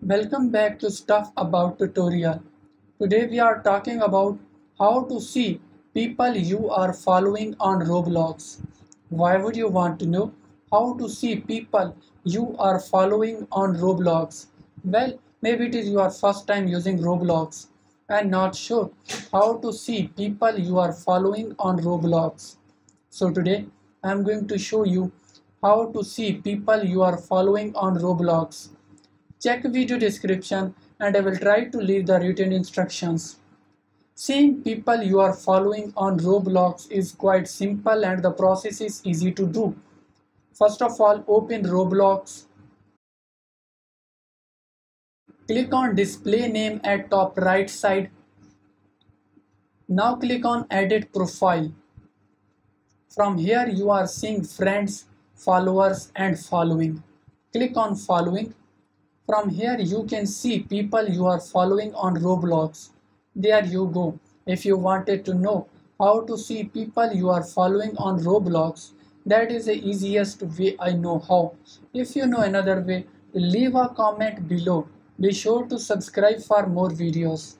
Welcome back to Stuff About Tutorial. Today we are talking about how to see people you are following on Roblox. Why would you want to know how to see people you are following on Roblox? Well, maybe it is your first time using Roblox and not sure how to see people you are following on Roblox. So today I am going to show you how to see people you are following on Roblox. Check video description and I will try to leave the written instructions. Seeing people you are following on Roblox is quite simple and the process is easy to do. First of all, open Roblox. Click on display name at top right side. Now click on edit profile. From here you are seeing friends, followers and following. Click on following. From here you can see people you are following on Roblox. There you go. If you wanted to know how to see people you are following on Roblox, that is the easiest way I know how. If you know another way, leave a comment below. Be sure to subscribe for more videos.